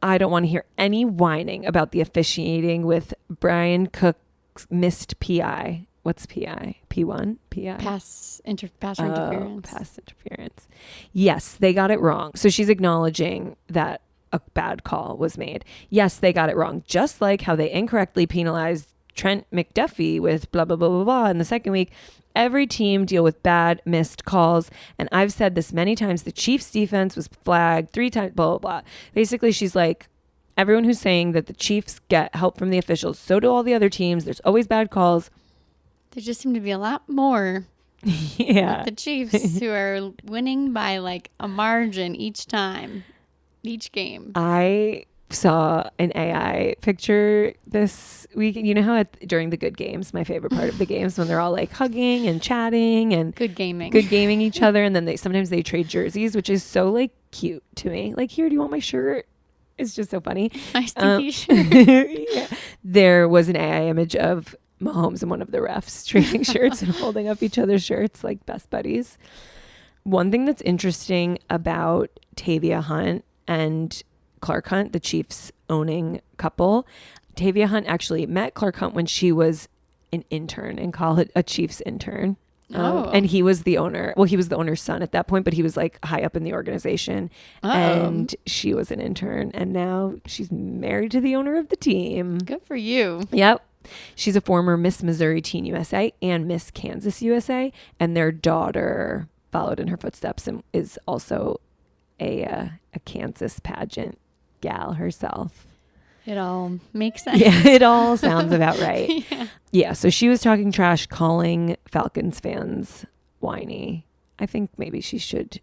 [SPEAKER 1] I don't want to hear any whining about the officiating with Brian Cook's missed PI. What's PI? P1? PI?
[SPEAKER 2] Pass interference.
[SPEAKER 1] Pass interference. Yes, they got it wrong. So she's acknowledging that a bad call was made. Yes, they got it wrong. Just like how they incorrectly penalized Trent McDuffie with blah, blah, blah, blah, blah in the second week. Every team deal with bad missed calls. And I've said this many times. The Chiefs defense was flagged 3 times, blah, blah, blah. Basically, she's like, everyone who's saying that the Chiefs get help from the officials, so do all the other teams. There's always bad calls.
[SPEAKER 2] There just seem to be a lot more with the Chiefs who are winning by a margin each time, each game.
[SPEAKER 1] I saw an AI picture this week. You know how during the good games, my favorite part of the games, when they're all hugging and chatting and
[SPEAKER 2] good gaming
[SPEAKER 1] each other, and then sometimes they trade jerseys, which is so cute to me. Here, do you want my shirt? It's just so funny.
[SPEAKER 2] My stinky shirt.
[SPEAKER 1] Yeah. There was an AI image of Mahomes and one of the refs trading shirts and holding up each other's shirts like best buddies. One thing that's interesting about Tavia Hunt and Clark Hunt, the Chiefs owning couple, Tavia Hunt actually met Clark Hunt when she was an intern in college, a Chiefs intern. And he was the owner. Well, he was the owner's son at that point, but he was high up in the organization. And she was an intern. And now she's married to the owner of the team.
[SPEAKER 2] Good for you.
[SPEAKER 1] Yep. She's a former Miss Missouri Teen USA and Miss Kansas USA. And their daughter followed in her footsteps and is also a Kansas pageant gal herself.
[SPEAKER 2] It all makes sense.
[SPEAKER 1] Yeah, it all sounds about right.
[SPEAKER 2] Yeah.
[SPEAKER 1] Yeah, so she was talking trash, calling Falcons fans whiny. I think maybe she should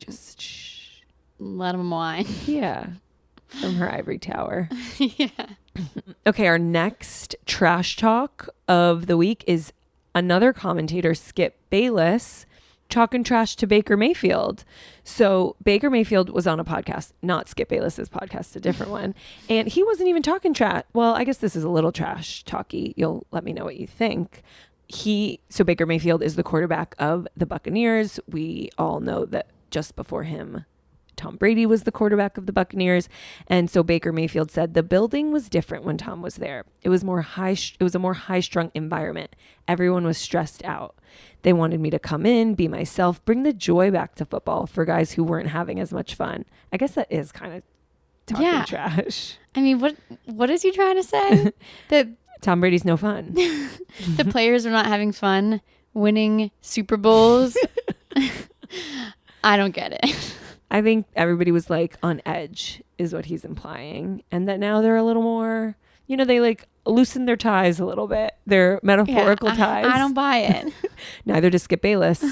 [SPEAKER 1] just
[SPEAKER 2] Let them whine.
[SPEAKER 1] yeah, from her ivory tower.
[SPEAKER 2] Yeah.
[SPEAKER 1] Okay, our next trash talk of the week is another commentator, Skip Bayless, talking trash to Baker Mayfield. So Baker Mayfield was on a podcast, not Skip Bayless's podcast, a different one. And he wasn't even talking trash. Well, I guess this is a little trash talky. You'll let me know what you think. So Baker Mayfield is the quarterback of the Buccaneers. We all know that just before him, Tom Brady was the quarterback of the Buccaneers. And so Baker Mayfield said the building was different when Tom was there. It was a more high-strung environment. Everyone was stressed out. They wanted me to come in, be myself, bring the joy back to football for guys who weren't having as much fun. I guess that is kind of talking trash.
[SPEAKER 2] I mean, what is he trying to say? That
[SPEAKER 1] Tom Brady's no fun.
[SPEAKER 2] the players are not having fun winning Super Bowls? I don't get it.
[SPEAKER 1] I think everybody was like on edge is what he's implying. And that now they're a little more, they like loosen their ties a little bit. Their metaphorical ties.
[SPEAKER 2] I don't buy it.
[SPEAKER 1] Neither does Skip Bayless.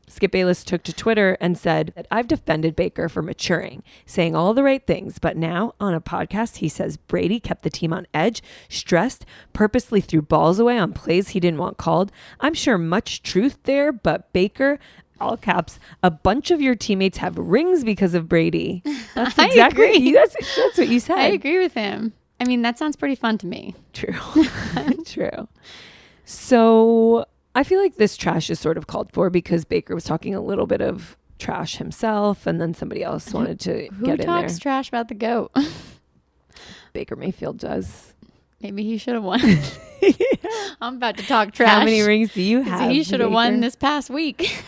[SPEAKER 1] Skip Bayless took to Twitter and said that I've defended Baker for maturing, saying all the right things. But now on a podcast, he says Brady kept the team on edge, stressed, purposely threw balls away on plays he didn't want called. I'm sure much truth there, but Baker, all caps, a bunch of your teammates have rings because of Brady. That's exactly that's what you said.
[SPEAKER 2] I agree with him. I mean, that sounds pretty fun to me.
[SPEAKER 1] True. True. So I feel like this trash is sort of called for because Baker was talking a little bit of trash himself and then somebody else wanted to
[SPEAKER 2] Who
[SPEAKER 1] get in there.
[SPEAKER 2] talks trash about the GOAT?
[SPEAKER 1] Baker Mayfield does.
[SPEAKER 2] Maybe he should have won. I'm about to talk trash.
[SPEAKER 1] How many rings do you have?
[SPEAKER 2] He should have
[SPEAKER 1] Baker?
[SPEAKER 2] won this past week.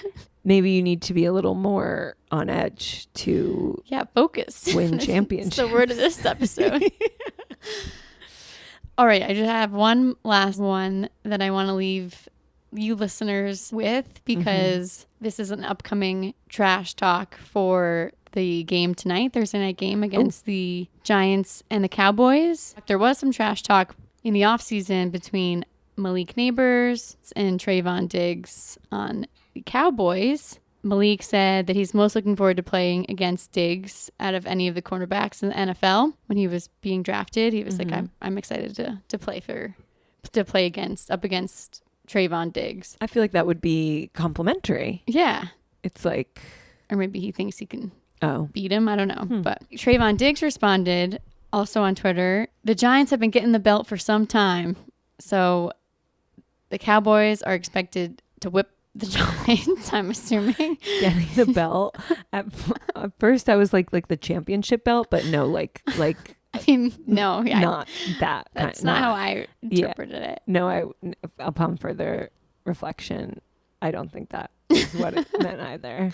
[SPEAKER 1] Maybe you need to be a little more on edge to
[SPEAKER 2] focus.
[SPEAKER 1] Win championships.
[SPEAKER 2] That's the word of this episode. All right, I just have one last one that I want to leave you listeners with because this is an upcoming trash talk for the game tonight, Thursday night game against the Giants and the Cowboys. There was some trash talk in the offseason between Malik Neighbors and Trayvon Diggs on the Cowboys. Malik said that he's most looking forward to playing against Diggs out of any of the cornerbacks in the NFL. When he was being drafted, he was like, I'm excited to play up against Trayvon Diggs.
[SPEAKER 1] I feel like that would be complimentary.
[SPEAKER 2] Yeah.
[SPEAKER 1] It's like,
[SPEAKER 2] or maybe he thinks he can
[SPEAKER 1] oh,
[SPEAKER 2] beat him. I don't know. But Trayvon Diggs responded also on Twitter, the Giants have been getting the belt for some time. So the Cowboys are expected to whip the Giants, I'm assuming.
[SPEAKER 1] Getting the belt. At first I was like the championship belt, but no, like
[SPEAKER 2] I mean, no,
[SPEAKER 1] not that.
[SPEAKER 2] That's not how I interpreted it.
[SPEAKER 1] No, upon further reflection, I don't think that is what it meant either.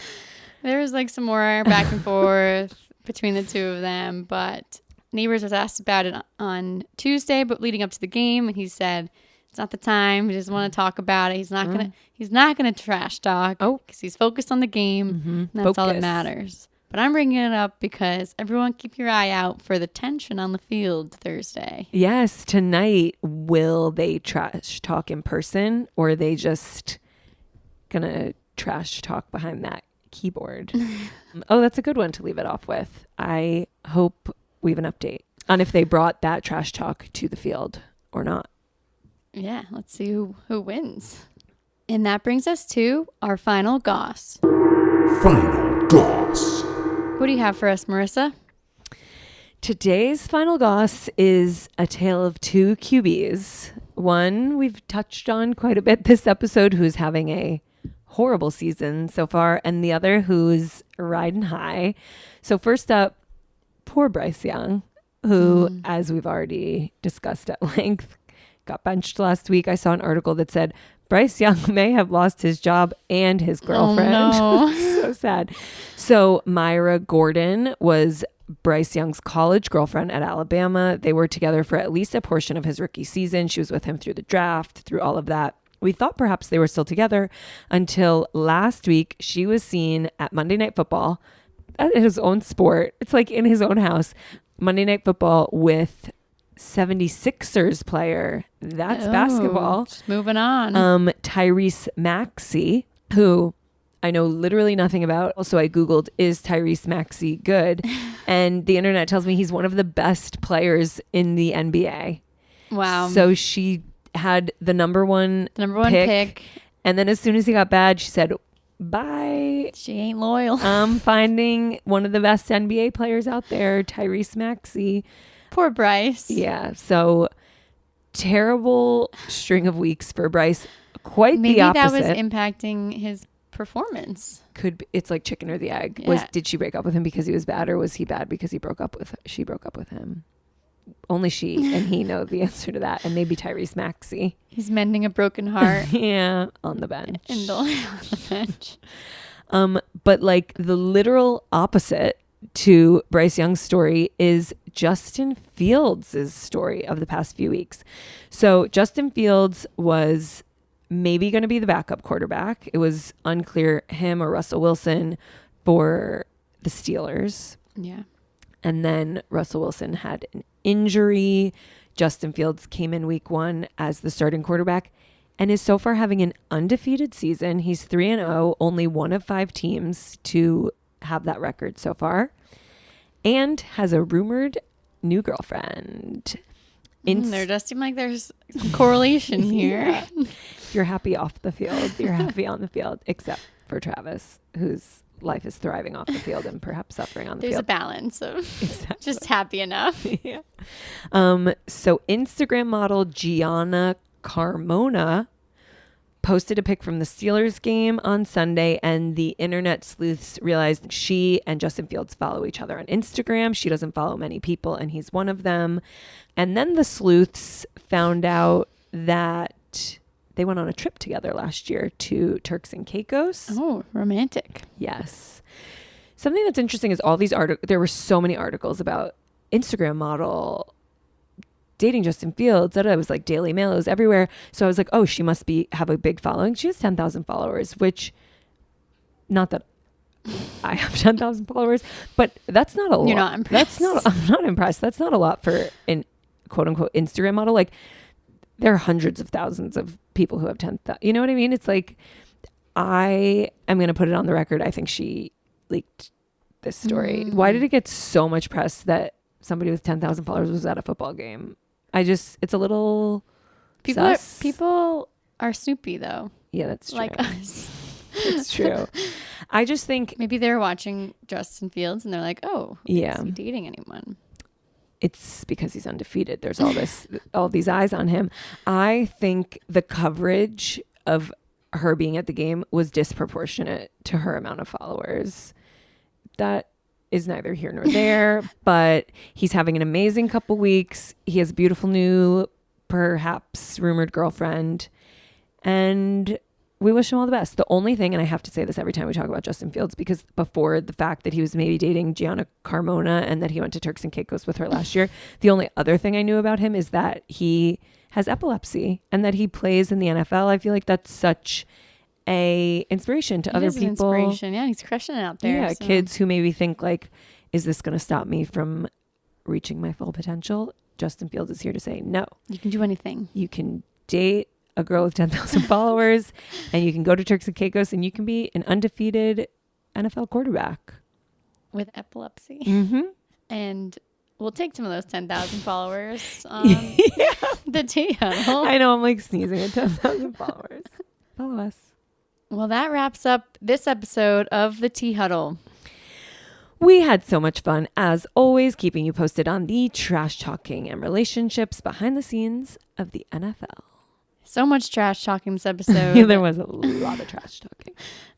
[SPEAKER 2] There was like some more back and forth between the two of them, but Neighbors was asked about it on Tuesday, but leading up to the game, and he said it's not the time. He doesn't want to talk about it. He's not gonna trash talk. Oh, because he's focused on the game. And that's all that matters. But I'm bringing it up because everyone keep your eye out for the tension on the field Thursday. Yes, tonight, will they trash talk in person or are they just going to trash talk behind that keyboard? Oh, that's a good one to leave it off with. I hope we have an update on if they brought that trash talk to the field or not. Yeah, let's see who wins. And that brings us to our final goss.
[SPEAKER 4] Final goss.
[SPEAKER 2] What do you have for us, Marissa?
[SPEAKER 1] Today's final goss is a tale of two QBs. One we've touched on quite a bit this episode, who's having a horrible season so far, and the other who's riding high. So first up, poor Bryce Young, who, as we've already discussed at length, got benched last week. I saw an article that said Bryce Young may have lost his job and his girlfriend.
[SPEAKER 2] Oh, no.
[SPEAKER 1] So sad. So Myra Gordon was Bryce Young's college girlfriend at Alabama. They were together for at least a portion of his rookie season. She was with him through the draft, through all of that. We thought perhaps they were still together until last week. She was seen at Monday Night Football at his own sport. It's like in his own house, Monday Night Football with 76ers player. That's basketball.
[SPEAKER 2] Just moving on.
[SPEAKER 1] Tyrese Maxey, who I know literally nothing about. So I Googled, is Tyrese Maxey good? And the internet tells me he's one of the best players in the NBA.
[SPEAKER 2] Wow.
[SPEAKER 1] So she had the number one pick. And then as soon as he got bad, she said, bye.
[SPEAKER 2] She ain't loyal.
[SPEAKER 1] I'm finding one of the best NBA players out there, Tyrese Maxey.
[SPEAKER 2] Poor Bryce.
[SPEAKER 1] Yeah. So terrible string of weeks for Bryce. Quite
[SPEAKER 2] Maybe
[SPEAKER 1] the opposite.
[SPEAKER 2] that was impacting his performance.
[SPEAKER 1] Could be, it's like chicken or the egg.
[SPEAKER 2] Yeah.
[SPEAKER 1] Did she break up with him because he was bad, or was he bad because she broke up with him? Only she and he know the answer to that, and maybe Tyrese Maxey.
[SPEAKER 2] He's mending a broken heart.
[SPEAKER 1] Yeah, on the bench.
[SPEAKER 2] On the bench.
[SPEAKER 1] But like the literal opposite to Bryce Young's story is Justin Fields' story of the past few weeks. So Justin Fields was maybe going to be the backup quarterback. It was unclear, him or Russell Wilson, for the Steelers.
[SPEAKER 2] Yeah.
[SPEAKER 1] And then Russell Wilson had an injury. Justin Fields came in week 1 as the starting quarterback and is so far having an undefeated season. He's 3-0, only one of 5 teams to have that record so far, and has a rumored new girlfriend.
[SPEAKER 2] There does seem like there's some correlation here.
[SPEAKER 1] Yeah. If you're happy off the field, you're happy on the field, except for Travis, whose life is thriving off the field and perhaps suffering on the
[SPEAKER 2] There's
[SPEAKER 1] field.
[SPEAKER 2] a balance of
[SPEAKER 1] Exactly.
[SPEAKER 2] just happy enough.
[SPEAKER 1] Yeah. So Instagram model Gianna Carmona posted a pic from the Steelers game on Sunday, and the internet sleuths realized she and Justin Fields follow each other on Instagram. She doesn't follow many people, and he's one of them. And then the sleuths found out that they went on a trip together last year to Turks and Caicos.
[SPEAKER 2] Oh, romantic.
[SPEAKER 1] Yes. Something that's interesting is all these there were so many articles about Instagram model dating Justin Fields. It was like Daily Mail, it was everywhere. So I was like, oh, she must have a big following. She has 10,000 followers, which, not that I have 10,000 followers, but that's not a lot.
[SPEAKER 2] You're not impressed.
[SPEAKER 1] I'm not impressed. That's not a lot for an quote unquote Instagram model. Like, there are hundreds of thousands of people who have 10,000. You know what I mean? It's like, I am going to put it on the record. I think she leaked this story. Why did it get so much press that somebody with 10,000 followers was at a football game? It's a little sus.
[SPEAKER 2] People are snoopy though.
[SPEAKER 1] Yeah, that's true.
[SPEAKER 2] Like us.
[SPEAKER 1] It's true. I just think
[SPEAKER 2] Maybe they're watching Justin Fields and they're like, oh,
[SPEAKER 1] Yeah.
[SPEAKER 2] is he dating anyone?
[SPEAKER 1] it's because he's undefeated. There's all these eyes on him. I think the coverage of her being at the game was disproportionate to her amount of followers. That is neither here nor there, but he's having an amazing couple weeks. He has a beautiful new, perhaps rumored girlfriend, and we wish him all the best. The only thing, and I have to say this every time we talk about Justin Fields, because before the fact that he was maybe dating Gianna Carmona and that he went to Turks and Caicos with her last year, the only other thing I knew about him is that he has epilepsy and that he plays in the NFL. I feel like that's such a inspiration to other people.
[SPEAKER 2] Inspiration. Yeah, he's crushing it out there.
[SPEAKER 1] Yeah,
[SPEAKER 2] so.
[SPEAKER 1] kids who maybe think like, is this going to stop me from reaching my full potential? Justin Fields is here to say, no.
[SPEAKER 2] You can do anything.
[SPEAKER 1] You can date a girl with 10,000 followers, and you can go to Turks and Caicos, and you can be an undefeated NFL quarterback.
[SPEAKER 2] With epilepsy.
[SPEAKER 1] Mm-hmm.
[SPEAKER 2] And we'll take some of those 10,000 followers on the Tea Huddle.
[SPEAKER 1] I know, I'm like sneezing at 10,000 followers. Follow us.
[SPEAKER 2] Well, that wraps up this episode of the Tea Huddle.
[SPEAKER 1] We had so much fun, as always, keeping you posted on the trash talking and relationships behind the scenes of the NFL.
[SPEAKER 2] So much trash talking this episode.
[SPEAKER 1] There was a lot of trash talking.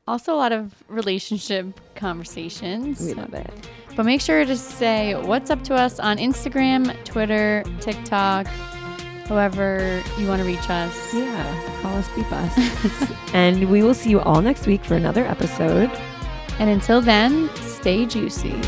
[SPEAKER 2] Also a lot of relationship conversations.
[SPEAKER 1] We love it.
[SPEAKER 2] But make sure to say what's up to us on Instagram, Twitter, TikTok, however you want to reach us.
[SPEAKER 1] Yeah, call us, beep us. And we will see you all next week for another episode.
[SPEAKER 2] And until then, stay juicy.